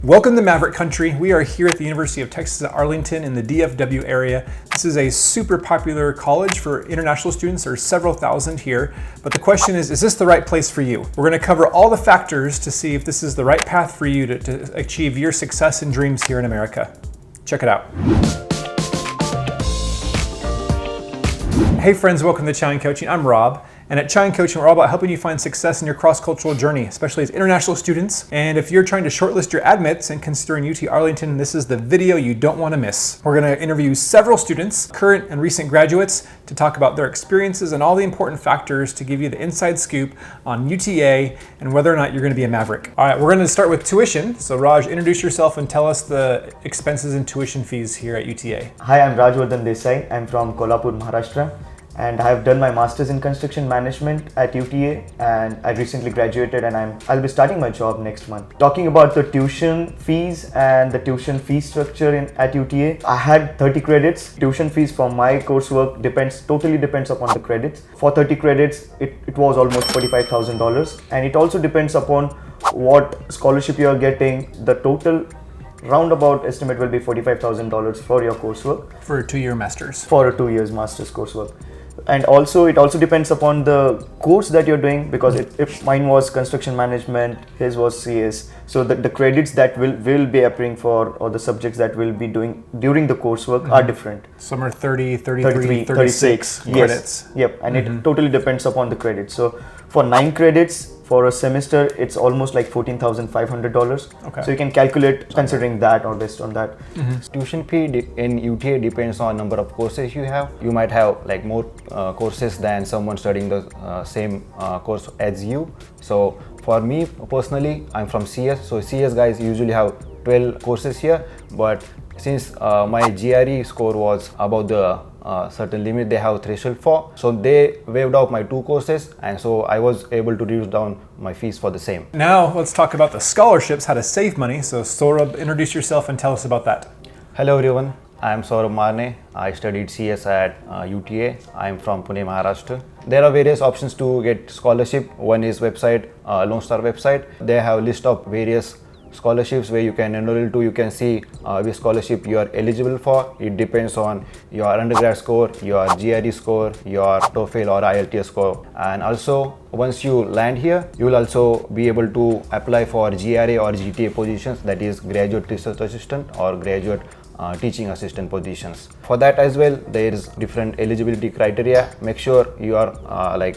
Welcome to Maverick Country. We are here at the University of Texas at Arlington in the DFW area. This is a super popular college for international students. There are several thousand here. But the question is this the right place for you? We're going to cover all the factors to see if this is the right path for you to achieve your success and dreams here in America. Check it out. Hey friends, welcome to Challenge Coaching. I'm Rob. And at Challenge Coaching, we're all about helping you find success in your cross-cultural journey, especially as international students. And if you're trying to shortlist your admits and considering UT Arlington, this is the video you don't want to miss. We're going to interview several students, current and recent graduates, to talk about their experiences and all the important factors to give you the inside scoop on UTA and whether or not you're going to be a Maverick. All right, we're going to start with tuition. So Raj, introduce yourself and tell us the expenses and tuition fees here at UTA. Hi, I'm Rajvardhan Desai. I'm from Kolhapur, Maharashtra. And I have done my master's in construction management at UTA, and I recently graduated, and I'll be starting my job next month. Talking about the tuition fees and the tuition fee structure at UTA, I had 30 credits. Tuition fees for my coursework totally depends upon the credits. For 30 credits, it was almost $45,000, and it also depends upon what scholarship you are getting. The total roundabout estimate will be $45,000 for your coursework. For a 2-year master's. For a 2 years master's coursework. And also it also depends upon the course that you're doing, because if mine was construction management, his was CS. So the credits that will be appearing for, or the subjects that we'll be doing during the coursework are different. Some are 30, 33, 36 credits. Yes. Yep. And it totally depends upon the credits. So for 9 credits for a semester, it's almost like $14,500. Okay. So you can calculate considering that or based on that. Tuition fee in UTA depends on number of courses you have. You might have like more courses than someone studying the same course as you. So for me personally, I'm from CS. So CS guys usually have 12 courses here. But since my GRE score was above the certain limit they have threshold for, so they waived off my 2 courses, and so I was able to reduce down my fees for the same. Now let's talk about the scholarships, how to save money. So Saurabh, introduce yourself and tell us about that. Hello everyone, I am Saurabh Marne. I studied CS at UTA. I am from Pune, Maharashtra. There are various options to get scholarship. One is website, Lone Star website. They have list of various scholarships where you can enroll to. You can see which scholarship you are eligible for. It depends on your undergrad score, your GRE score, your TOEFL or IELTS score. And also once you land here, you will also be able to apply for GRA or GTA positions, that is graduate research assistant or graduate teaching assistant positions. For that as well, there is different eligibility criteria. Make sure you are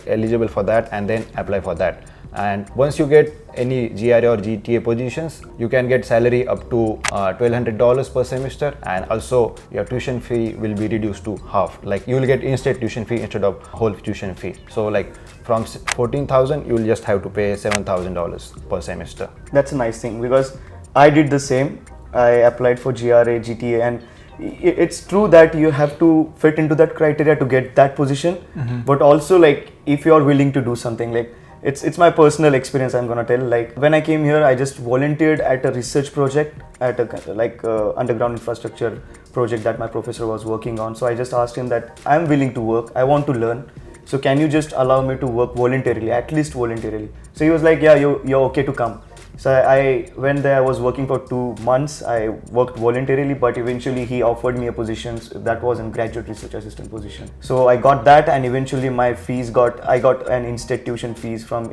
eligible for that and then apply for that. And once you get any GRA or GTA positions, you can get salary up to $1,200 per semester, and also your tuition fee will be reduced to half. Like you will get instant tuition fee instead of whole tuition fee. So like from $14,000, you will just have to pay $7,000 per semester. That's a nice thing, because I did the same. I applied for GRA, GTA, and it's true that you have to fit into that criteria to get that position. But also, like, if you're willing to do something, like it's my personal experience I'm gonna tell. Like when I came here, I just volunteered at a research project at a underground infrastructure project that my professor was working on. So I just asked him that I'm willing to work, I want to learn, so can you just allow me to work voluntarily, at least voluntarily. So he was like, yeah, you're okay to come. So I went there. I was working for 2 months. I worked voluntarily, but eventually he offered me a position that was a graduate research assistant position. So I got that, and eventually my fees I got an in-state tuition fees from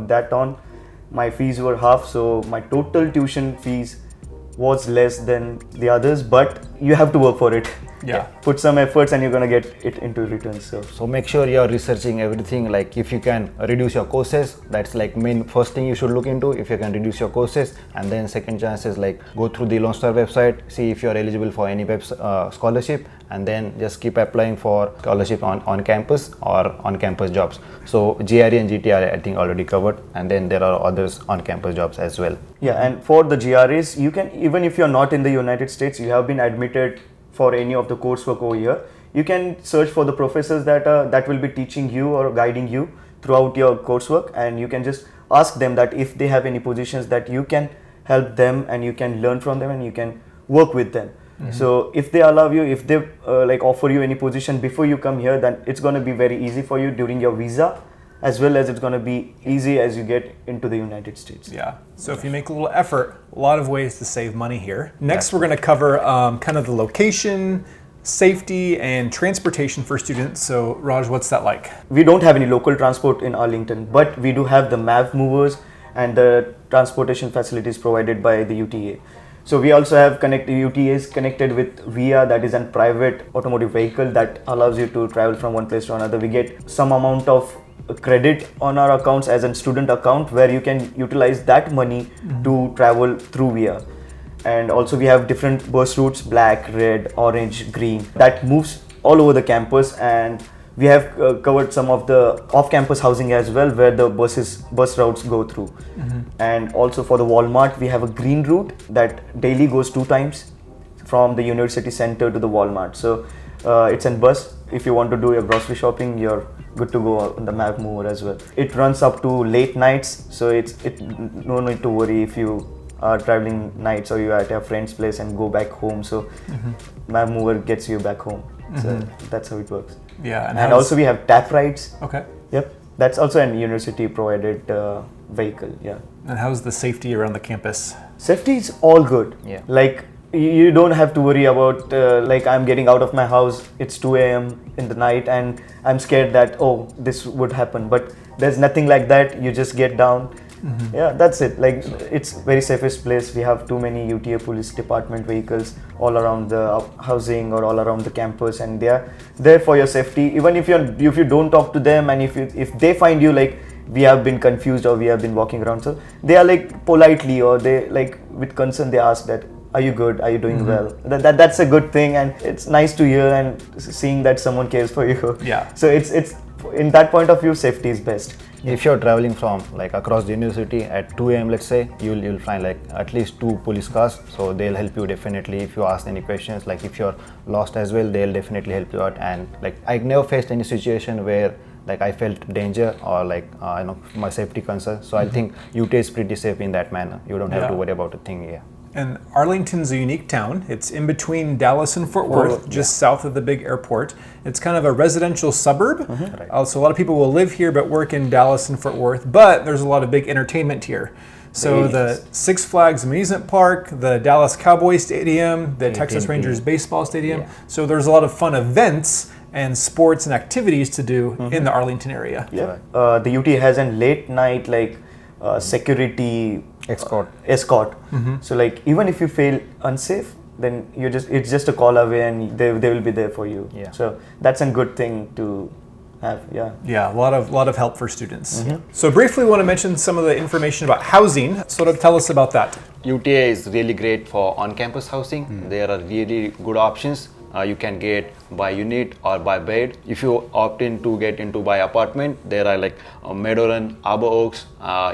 that on. My fees were half, so my total tuition fees was less than the others, but you have to work for it. Yeah. Put some efforts and you're gonna get it into returns. So make sure you're researching everything. Like if you can reduce your courses, that's like main first thing you should look into. If you can reduce your courses, and then second chance is like go through the Lone Star website, see if you're eligible for any scholarship, and then just keep applying for scholarship on campus or on campus jobs. So GRE and GT are I think already covered, and then there are others on campus jobs as well. Yeah, and for the GREs, you can, even if you're not in the United States, you have been admitted for any of the coursework over here, you can search for the professors that will be teaching you or guiding you throughout your coursework, and you can just ask them that if they have any positions that you can help them and you can learn from them and you can work with them. So if they allow you, if they offer you any position before you come here, then it's going to be very easy for you during your visa as well as it's going to be easy as you get into the United States. Yeah. So if you make a little effort, a lot of ways to save money here. Next, we're going to cover kind of the location, safety, and transportation for students. So Raj, what's that like? We don't have any local transport in Arlington, but we do have the MAV movers and the transportation facilities provided by the UTA. So we also have UTA is connected with VIA, that is a private automotive vehicle that allows you to travel from one place to another. We get some amount of credit on our accounts as a student account where you can utilize that money to travel through VIA. And also we have different bus routes, black, red, orange, green, that moves all over the campus, and we have covered some of the off-campus housing as well where the bus routes go through. And also for the Walmart, we have a green route that daily goes 2 times from the university center to the Walmart. So it's a bus. If you want to do your grocery shopping, you're good to go on the MAV mover as well. It runs up to late nights, so no need to worry if you are traveling nights or you're at your friend's place and go back home. So MAV mover gets you back home. So that's how it works. Yeah, and also we have tap rides. Okay. Yep, that's also an university provided vehicle. Yeah. And how's the safety around the campus? Safety is all good. Yeah. Like you don't have to worry about like I'm getting out of my house, it's 2 a.m. in the night and I'm scared that this would happen, but there's nothing like that. You just get down. Yeah, that's it. Like it's very safest place. We have too many UTA police department vehicles all around the housing or all around the campus, and they are there for your safety. Even if you don't talk to them, and if they find you like we have been confused or we have been walking around, so they are like politely or they like with concern they ask that, are you good? Are you doing well? That's a good thing, and it's nice to hear and seeing that someone cares for you. Yeah. So it's in that point of view, safety is best. If you're traveling from like across the university at 2 a.m. let's say, you'll find like at least 2 police cars, so they'll help you definitely. If you ask any questions, like if you're lost as well, they'll definitely help you out. And like I never faced any situation where like I felt danger or like my safety concern. So I think UTA is pretty safe in that manner. You don't have to worry about a thing here. And Arlington's a unique town. It's in between Dallas and Fort Worth, just south of the big airport. It's kind of a residential suburb. Right. So a lot of people will live here but work in Dallas and Fort Worth, but there's a lot of big entertainment here. So the Six Flags amusement park, the Dallas Cowboys Stadium, the Texas Rangers baseball stadium. Yeah. So there's a lot of fun events and sports and activities to do in the Arlington area. Yeah. The UT has a late night like security escort. So like even if you feel unsafe, then it's just a call away and they will be there for you. Yeah. So that's a good thing to have. Yeah, a lot of help for students. So briefly want to mention some of the information about housing. Saurabh, tell us about that. UTA is really great for on-campus housing. There are really good options. You can get by unit or by bed. If you opt in to get into by apartment, there are like Meadow Run, Arbor Oaks,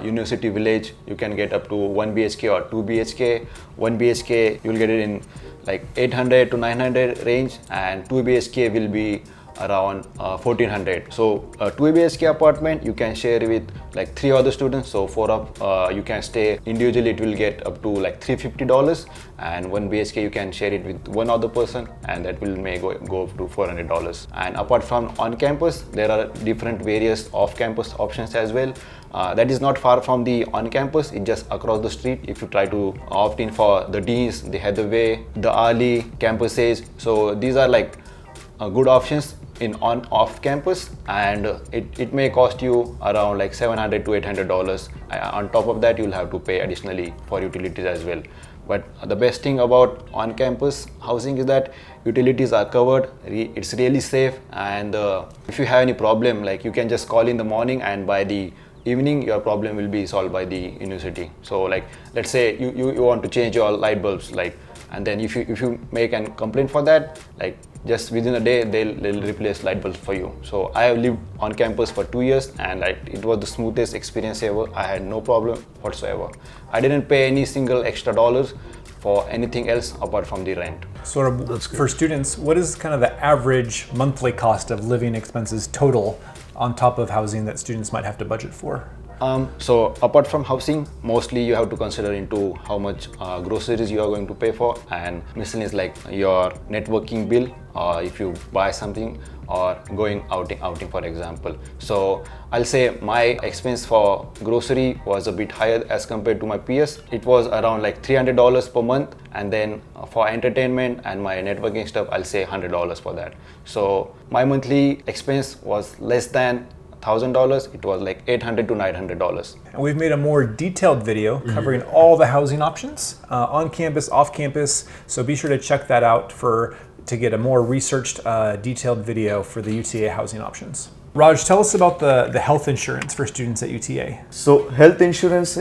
University Village. You can get up to 1 BHK or 2 BHK. 1 BHK you'll get it in like 800 to 900 range, and 2 BHK will be around 1400. So a 2 BHK apartment you can share with like 3 other students. So 4 of you can stay individually. It will get up to like $350, and 1 BHK you can share it with 1 other person, and that will may go up to $400. And apart from on campus, there are different various off campus options as well. That is not far from the on campus, it's just across the street. If you try to opt in for the Deans, the Hathaway, the Ali campuses, so these are like good options in on off campus, and it may cost you around like $700 to $800. On top of that, you'll have to pay additionally for utilities as well. But the best thing about on campus housing is that utilities are covered. It's really safe, and if you have any problem, like you can just call in the morning, and by the evening your problem will be solved by the university. So like let's say you want to change your light bulbs, like, and then if you make a complaint for that, like just within a day they'll replace light bulbs for you. So I have lived on campus for 2 years, and like it was the smoothest experience ever. I had no problem whatsoever. I didn't pay any single extra dollars for anything else apart from the rent. So for students, what is kind of the average monthly cost of living expenses total on top of housing that students might have to budget for? So apart from housing, mostly you have to consider into how much groceries you are going to pay for, and miscellaneous like your networking bill, if you buy something or going outing for example. So I'll say my expense for grocery was a bit higher as compared to my peers. It was around like $300 per month, and then for entertainment and my networking stuff, I'll say $100 for that. So my monthly expense was less than $1,000. It was like $800 to $900. And we've made a more detailed video covering all the housing options on campus, off campus. So be sure to check that out to get a more researched, detailed video for the UTA housing options. Raj, tell us about the health insurance for students at UTA. So health insurance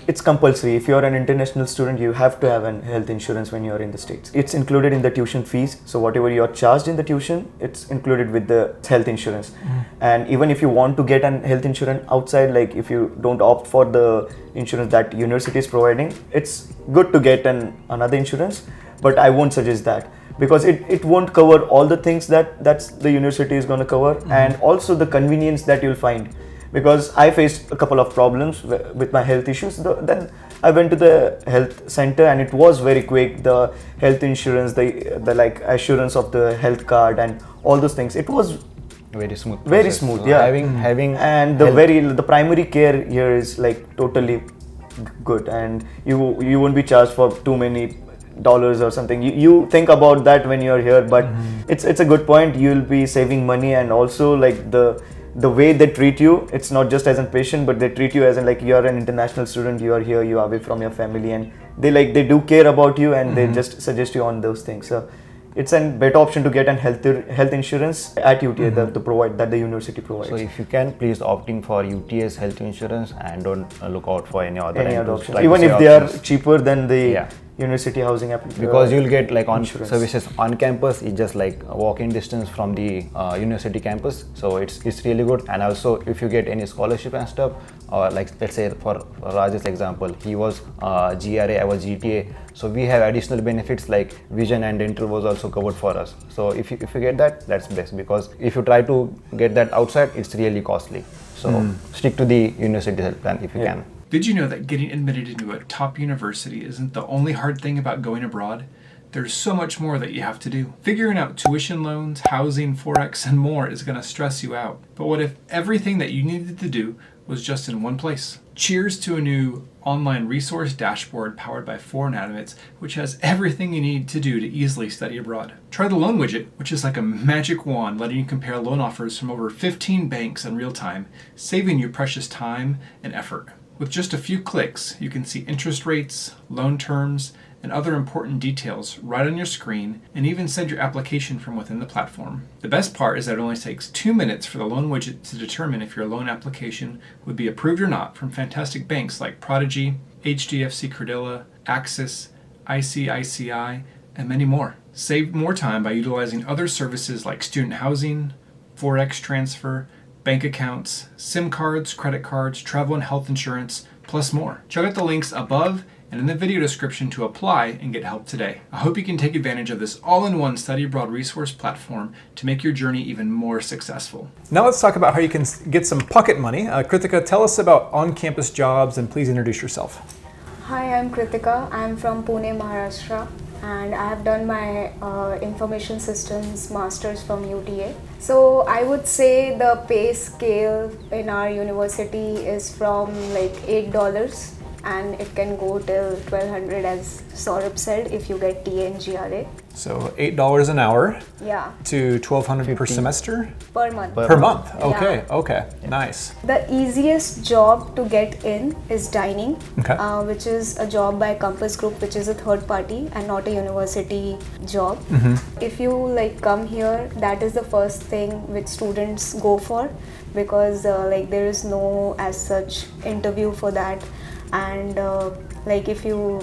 it's compulsory. If you're an international student, you have to have an health insurance when you're in the States. It's included in the tuition fees. So whatever you're charged in the tuition, it's included with the health insurance. And even if you want to get an health insurance outside, like if you don't opt for the insurance that university is providing, it's good to get another insurance, but I won't suggest that, because it won't cover all the things that's the university is going to cover, and also the convenience that you'll find. Because I faced a couple of problems with my health issues. Then I went to the health center and it was very quick. The health insurance, the like assurance of the health card and all those things. It was Very smooth. very process. smooth, So yeah. Having And the primary care here is like totally good, and you won't be charged for too many dollars or something. You think about that when you're here, but it's a good point. You'll be saving money, and also like the way they treat you, it's not just as a patient, but they treat you as in like you're an international student, you are here, you are away from your family, and they do care about you, and they just suggest you on those things. So it's a better option to get an health insurance at UTA that the university provides. So if you can, please opting for UTA's health insurance and don't look out for any other options. try to Even say if they are options. cheaper than the Yeah. university housing application. Because you'll get like on insurance. services on campus, it's just like a walking distance from the university campus, so it's really good. And also if you get any scholarship and stuff, or like let's say for Raj's example, he was GRA, I was GTA, so we have additional benefits like vision and dental was also covered for us. So if you get that, that's best, because if you try to get that outside, it's really costly. So stick to the university health plan if you can. Did you know that getting admitted into a top university isn't the only hard thing about going abroad? There's so much more that you have to do. Figuring out tuition loans, housing, ForEx, and more is going to stress you out. But what if everything that you needed to do was just in one place? Cheers to a new online resource dashboard powered by Foreign Admits, which has everything you need to do to easily study abroad. Try the loan widget, which is like a magic wand letting you compare loan offers from over 15 banks in real time, saving you precious time and effort. With just a few clicks, you can see interest rates, loan terms, and other important details right on your screen, and even send your application from within the platform. The best part is that it only takes 2 minutes for the loan widget to determine if your loan application would be approved or not from fantastic banks like Prodigy, HDFC Credila, Axis, ICICI, and many more. Save more time by utilizing other services like student housing, ForEx transfer, bank accounts, SIM cards, credit cards, travel and health insurance, plus more. Check out the links above and in the video description to apply and get help today. I hope you can take advantage of this all-in-one study abroad resource platform to make your journey even more successful. Now let's talk about how you can get some pocket money. Kritika, tell us about on-campus jobs, and please introduce yourself. Hi, I'm Kritika. I'm from Pune, Maharashtra, and I have done my information systems masters from UTA. So I would say the pay scale in our university is from like $8, and it can go till $1,200, as Saurabh said, if you get TA and GRA. So $8 an hour Yeah, to $1,200 per semester? per month. Per month. Okay, Yeah. okay, nice. The easiest job to get in is dining, Okay. which is a job by Compass Group, which is a third party and not a university job. If you like come here, that is the first thing which students go for, because like there is no as such interview for that, and like if you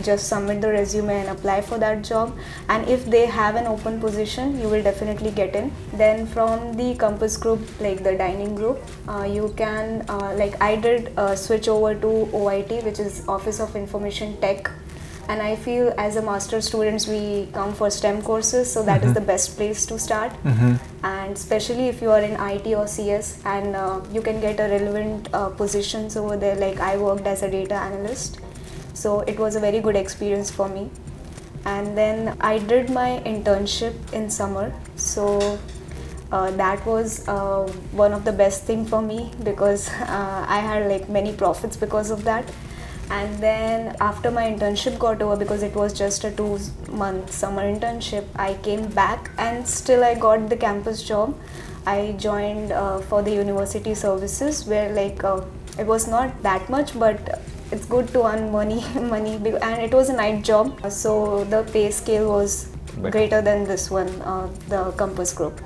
just submit the resume and apply for that job, and if they have an open position, you will definitely get in. Then from the Compass Group, like the dining group, you can like I did switch over to OIT, which is Office of Information Tech, And I feel as a master students we come for STEM courses, so that is the best place to start. And especially if you are in IT or CS, and you can get a relevant positions over there. Like I worked as a data analyst, so it was a very good experience for me. And then I did my internship in summer, so that was one of the best thing for me, because I had like many profits because of that. And then after my internship got over, because it was just a 2-month summer internship, I came back and still I got the campus job. I joined for the university services, where like it was not that much, but it's good to earn money, and it was a night job, so the pay scale was greater than this one, the campus group.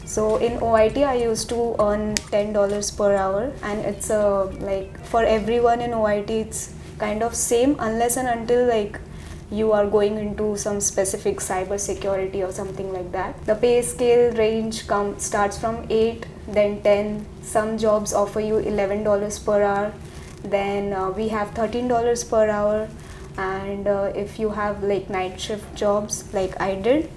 So in OIT I used to earn $10 per hour, and it's like for everyone in OIT it's kind of same, unless and until like you are going into some specific cyber security or something like that. The pay scale range starts from 8, then 10. Some jobs offer you $11 per hour. Then we have $13 per hour. And if you have like night shift jobs like I did,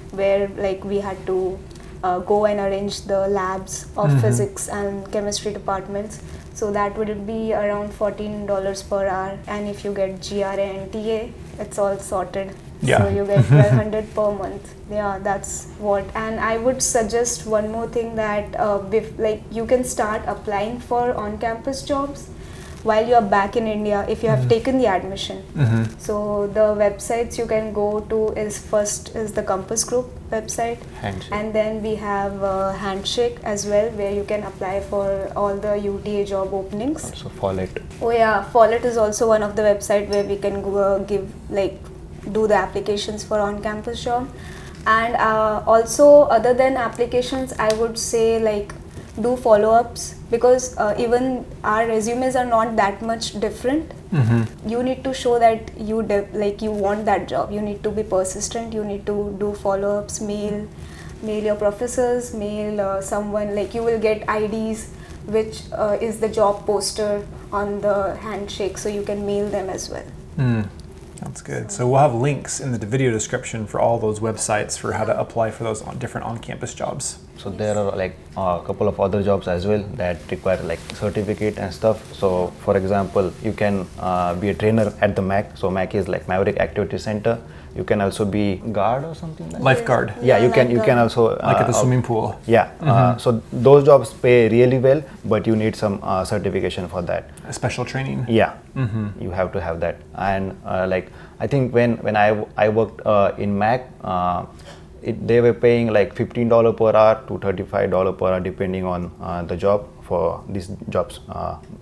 where like we had to go and arrange the labs of physics and chemistry departments, so that would be around $14 per hour. And if you get GRA and TA, it's all sorted. Yeah. So you get $1,200 per month. Yeah, that's what. And I would suggest one more thing, that like you can start applying for on-campus jobs while you are back in India, if you have taken the admission. So the websites you can go to is the Campus Group website, Handshake. and then we have Handshake as well, where you can apply for all the UTA job openings. Also Follet. Oh yeah, Follet is also one of the website where we can go, do the applications for on-campus job. And also, other than applications, I would say like do follow-ups, because even our resumes are not that much different. You need to show that you want that job. You need to be persistent. You need to do follow-ups, mail your professors, mail someone, like you will get IDs, which is the job poster on the Handshake, so you can mail them as well. That's good. So we'll have links in the video description for all those websites for how to apply for those different on-campus jobs. So there are like a couple of other jobs as well that require like certificate and stuff. So for example, you can be a trainer at the MAC. So MAC is like Maverick Activity Center. You can also be guard or something like Lifeguard. that. Yeah, you can also Like at the swimming pool. Yeah. So those jobs pay really well, but you need some certification for that. A special training. Yeah, you have to have that. And like I think when I worked in MAC, they were paying like $15 per hour to $35 per hour depending on the job, for these jobs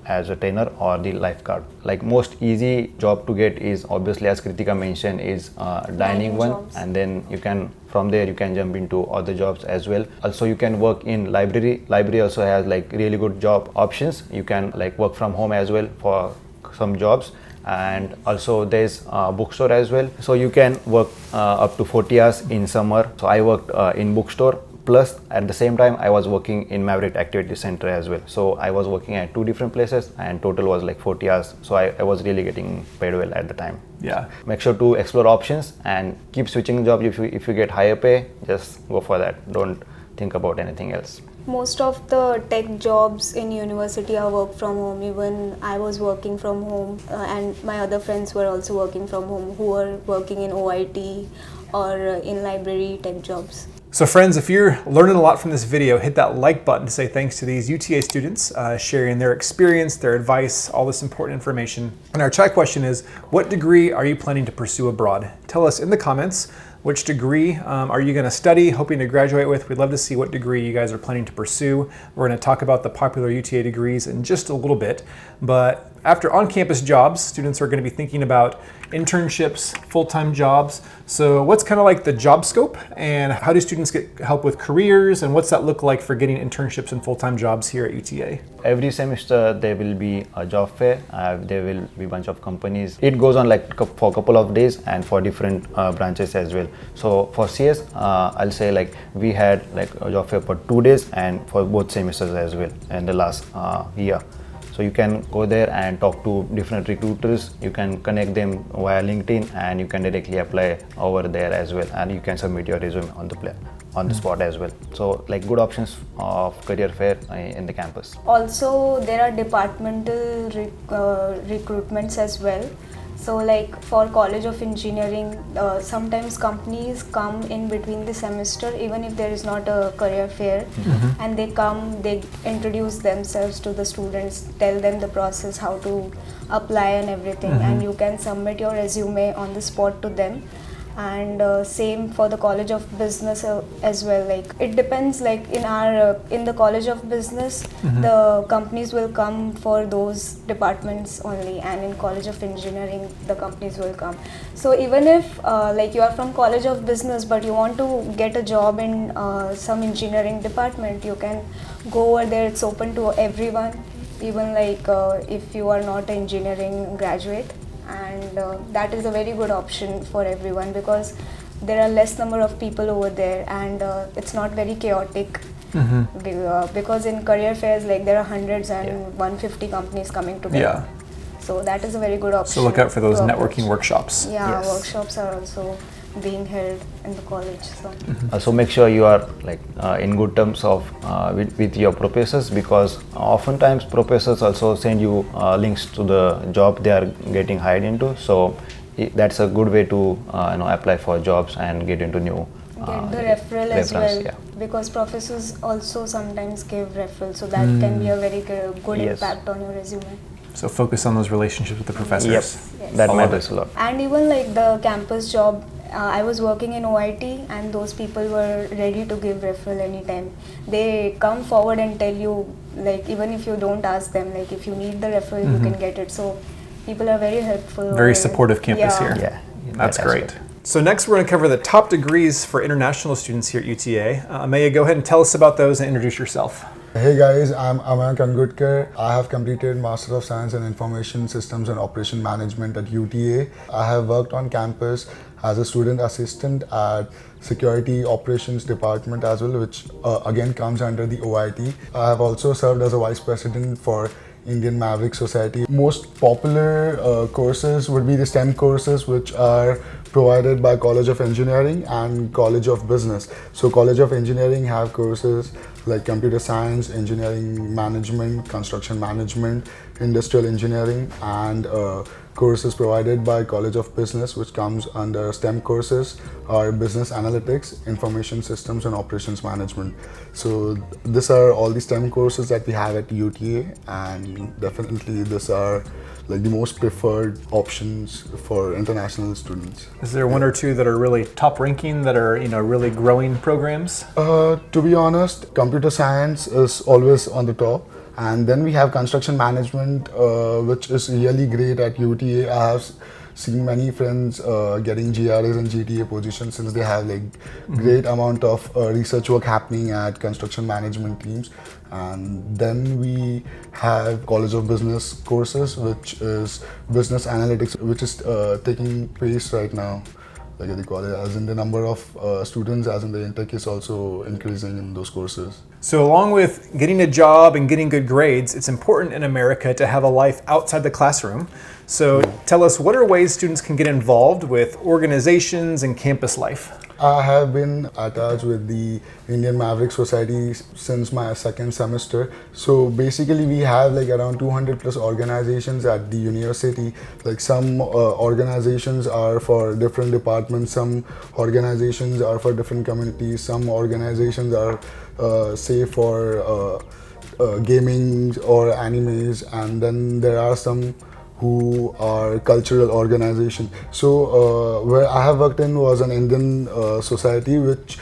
as a trainer or the lifeguard. Like most easy job to get is obviously, as Kritika mentioned, is dining one, jobs. and then you can from there you can jump into other jobs as well. Also you can work in library. Library also has like really good job options. You can like work from home as well for some jobs. And also there's a bookstore as well, so you can work up to 40 hours in summer. So I worked in bookstore, plus at the same time I was working in Maverick Activity Center as well. So I was working at 2 different places, and total was like 40 hours. So I was really getting paid well at the time. Yeah. Make sure to explore options and keep switching jobs. If you get higher pay, just go for that. Don't think about anything else. Most of the tech jobs in university are work from home. Even I was working from home, and my other friends were also working from home, who were working in OIT or in library tech jobs. So friends, if you're learning a lot from this video, hit that like button to say thanks to these UTA students sharing their experience, their advice, all this important information. And our chat question is, what degree are you planning to pursue abroad? Tell us in the comments, which degree are you going to study, hoping to graduate with? We'd love to see what degree you guys are planning to pursue. We're going to talk about the popular UTA degrees in just a little bit. But after on-campus jobs, students are going to be thinking about internships, full-time jobs. So what's kind of like the job scope, and how do students get help with careers, and what's that look like for getting internships and full-time jobs here at UTA? Every semester there will be a job fair. There will be a bunch of companies. It goes on like for a couple of days and for different branches as well. So for CS, I'll say like we had like a job fair for 2 days and for both semesters as well in the last year. So you can go there and talk to different recruiters. You can connect them via LinkedIn, and you can directly apply over there as well. And you can submit your resume on the spot as well. So like good options of career fair in the campus. Also, there are departmental recruitments as well. So like for College of Engineering, sometimes companies come in between the semester, even if there is not a career fair, and they introduce themselves to the students, tell them the process, how to apply and everything, and you can submit your resume on the spot to them. And same for the College of Business as well. Like it depends, like in the College of Business, the companies will come for those departments only, and in College of Engineering the companies will come. So even if like you are from College of Business but you want to get a job in some engineering department, you can go over there. It's open to everyone, even like if you are not an engineering graduate. And that is a very good option for everyone, because there are less number of people over there, and it's not very chaotic. Because in career fairs, like there are hundreds and 150 companies coming together. Yeah. So that is a very good option. So look out for those networking workshops. Yeah, Yes. workshops are also being held in the college. So. So make sure you are like in good terms of with your professors, because oftentimes professors also send you links to the job they are getting hired into. So that's a good way to apply for jobs and get into new Get the referral as well, yeah. because professors also sometimes give referral, so that can be a very good Yes. impact on your resume. So focus on those relationships with the professors. Yep, Yes. that I love matters a lot. And even like the campus job, I was working in OIT, and those people were ready to give referral anytime. They come forward and tell you, like even if you don't ask them, like if you need the referral, you can get it. So people are very helpful. Very supportive campus Yeah. here. Yeah, That's that great. aspect. So next we're going to cover the top degrees for international students here at UTA. Ameya, go ahead and tell us about those and introduce yourself. Hey guys, I'm Ameya Kangutkar. I have completed Master of Science in Information Systems and Operation Management at UTA. I have worked on campus as a student assistant at Security Operations Department as well, which again comes under the OIT. I have also served as a Vice President for Indian Mavericks Society. Most popular courses would be the STEM courses, which are provided by College of Engineering and College of Business. So College of Engineering have courses like computer science, engineering management, construction management, industrial engineering, and courses provided by College of Business, which comes under STEM courses, are business analytics, information systems, and operations management. So these are all the STEM courses that we have at UTA, and definitely these are like the most preferred options for international students. Is there one or two that are really top ranking, that are really growing programs? To be honest, computer science is always on the top. And then we have construction management, which is really great at UTA. I have seen many friends getting GRAs and GTA positions, since they have like great amount of research work happening at construction management teams. And then we have College of Business courses, which is business analytics, which is taking place right now. Like at the college, as in the number of students, as in the intake is also increasing in those courses. So along with getting a job and getting good grades, it's important in America to have a life outside the classroom. So tell us, what are ways students can get involved with organizations and campus life? I have been attached with the Indian Mavericks Society since my second semester. So basically we have like around 200 plus organizations at the university. Like some organizations are for different departments, some organizations are for different communities, some organizations are say for gaming or animes, and then there are some who are cultural organization. So where I have worked in was an Indian society, which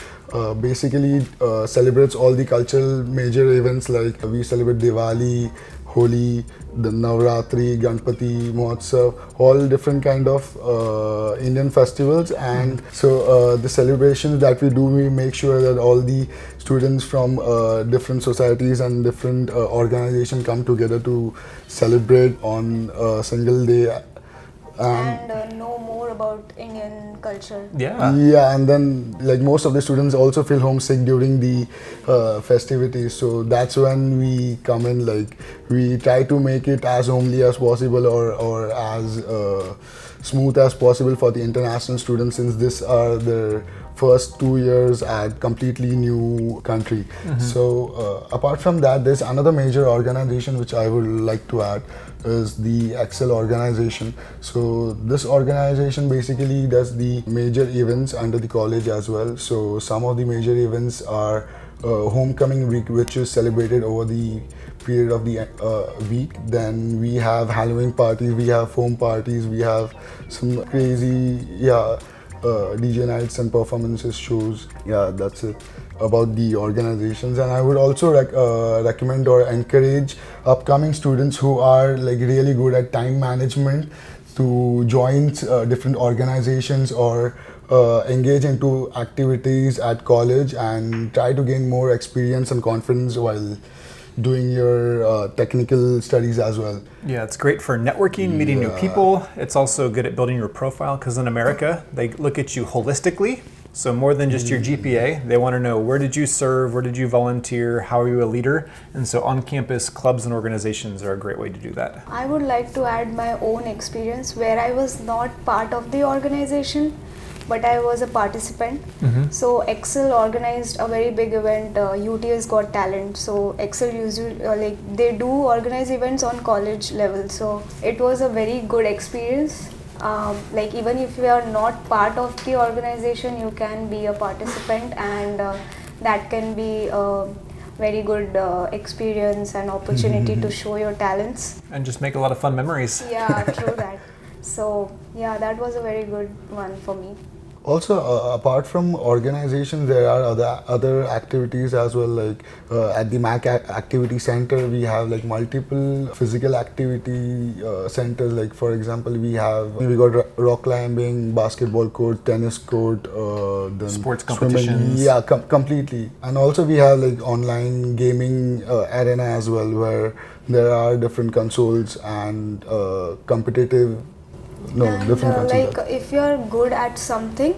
basically celebrates all the cultural major events, like we celebrate Diwali, Holi, the Navratri, Ganpati, Mahotsav, all different kind of Indian festivals. And so the celebrations that we do, we make sure that all the students from different societies and different organizations come together to celebrate on a single day and know more about Indian culture. Yeah. Yeah, and then like most of the students also feel homesick during the festivities, so that's when we come in. Like we try to make it as homely as possible or as smooth as possible for the international students, since this are their first 2 years at completely new country. So apart from that, there's another major organization which I would like to add is the Excel organization. So this organization basically does the major events under the college as well. So some of the major events are homecoming week, which is celebrated over the period of the week. Then we have Halloween parties, we have foam parties, we have some crazy DJ nights and performances shows. Yeah, that's it about the organizations. And I would also recommend or encourage upcoming students who are like really good at time management to join different organizations or engage into activities at college and try to gain more experience and confidence while doing your technical studies as well. Yeah, it's great for networking, meeting new people. It's also good at building your profile because in America, they look at you holistically. So more than just your GPA, they want to know where did you serve, where did you volunteer, how are you a leader? And so on-campus clubs and organizations are a great way to do that. I would like to add my own experience where I was not part of the organization, but I was a participant. So Excel organized a very big event, UTA's Got Talent. So Excel usually they do organize events on college level. So it was a very good experience. Like even if you are not part of the organization, you can be a participant, and that can be a very good experience and opportunity to show your talents. And just make a lot of fun memories. Yeah, true that. So yeah, that was a very good one for me. Also, apart from organizations, there are other activities as well. Like at the MAC Activity Center, we have like multiple physical activity centers. Like for example, we got rock climbing, basketball court, tennis court, then Sports swimming. competitions. Yeah, completely. And also we have like online gaming arena as well, where there are different consoles and competitive. Different Like if you're good at something,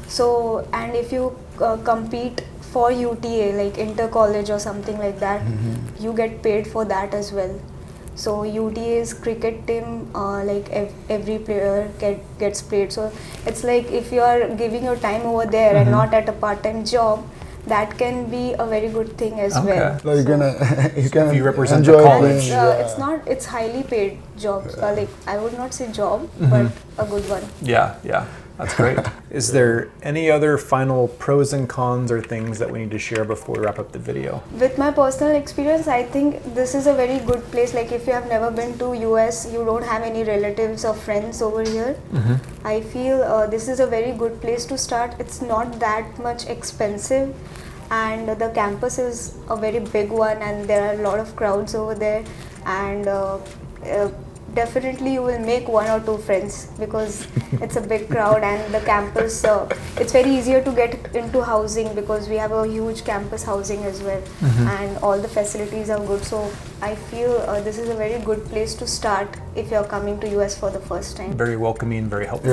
so and if you compete for UTA like inter college or something like that, you get paid for that as well. So UTA's cricket team, like every player gets paid. So it's like if you are giving your time over there and not at a part-time job, that can be a very good thing as well. So you can You represent enjoy the college. playing. It's highly paid jobs. Like I would not say job, but a good one. Yeah, that's great. Is there any other final pros and cons or things that we need to share before we wrap up the video? With my personal experience, I think this is a very good place. Like if you have never been to US, you don't have any relatives or friends over here, I feel this is a very good place to start. It's not that much expensive, and the campus is a very big one, and there are a lot of crowds over there, and definitely you will make 1 or 2 friends because it's a big crowd, and the campus, it's very easier to get into housing because we have a huge campus housing as well, and all the facilities are good. So I feel this is a very good place to start if you're coming to US for the first time. Very welcoming, very helpful.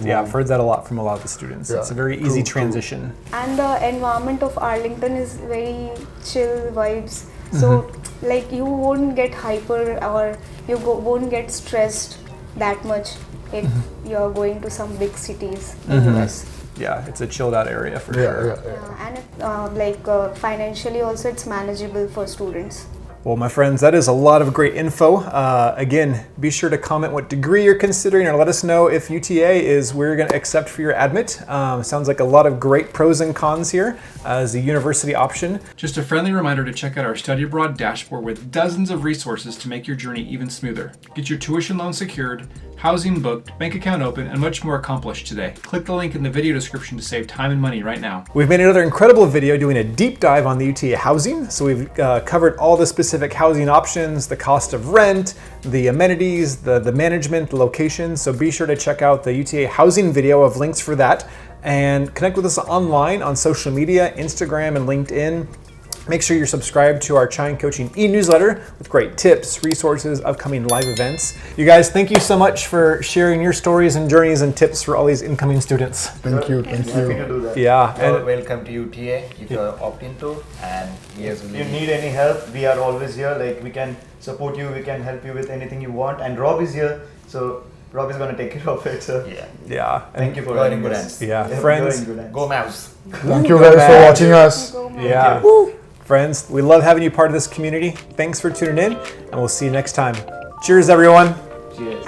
Yeah. I've heard that a lot from a lot of the students. It's a very easy transition. And the environment of Arlington is very chill vibes. So like you won't get hyper or you won't get stressed that much if you're going to some big cities in US. Yeah, it's a chilled out area for sure. Yeah, and it, financially also it's manageable for students. Well, my friends, that is a lot of great info. Again, be sure to comment what degree you're considering or let us know if UTA is where you're going to accept for your admit. Sounds like a lot of great pros and cons here as a university option. Just a friendly reminder to check out our study abroad dashboard with dozens of resources to make your journey even smoother. Get your tuition loan secured, housing booked, bank account open, and much more accomplished today. Click the link in the video description to save time and money right now. We've made another incredible video doing a deep dive on the UTA housing. So we've covered all the specific housing options, the cost of rent, the amenities, the management, the location. So be sure to check out the UTA housing video of links for that, and connect with us online on social media, Instagram and LinkedIn. Make sure you're subscribed to our Chine Coaching e-newsletter with great tips, resources, upcoming live events. You guys, thank you so much for sharing your stories and journeys and tips for all these incoming students. Thank you. Happy to do that. Yeah. You're welcome to UTA if you're opting to, and yes, If you need any help, we are always here. Like, we can support you, we can help you with anything you want. And Rob is here, so Rob is gonna take care of it. So Yeah. thank you for You're in having good us. hands. Yeah, you're friends. in good hands. go Mavs. Thank you guys for watching us. Yeah. Friends, we love having you part of this community. Thanks for tuning in, and we'll see you next time. Cheers, everyone. Cheers.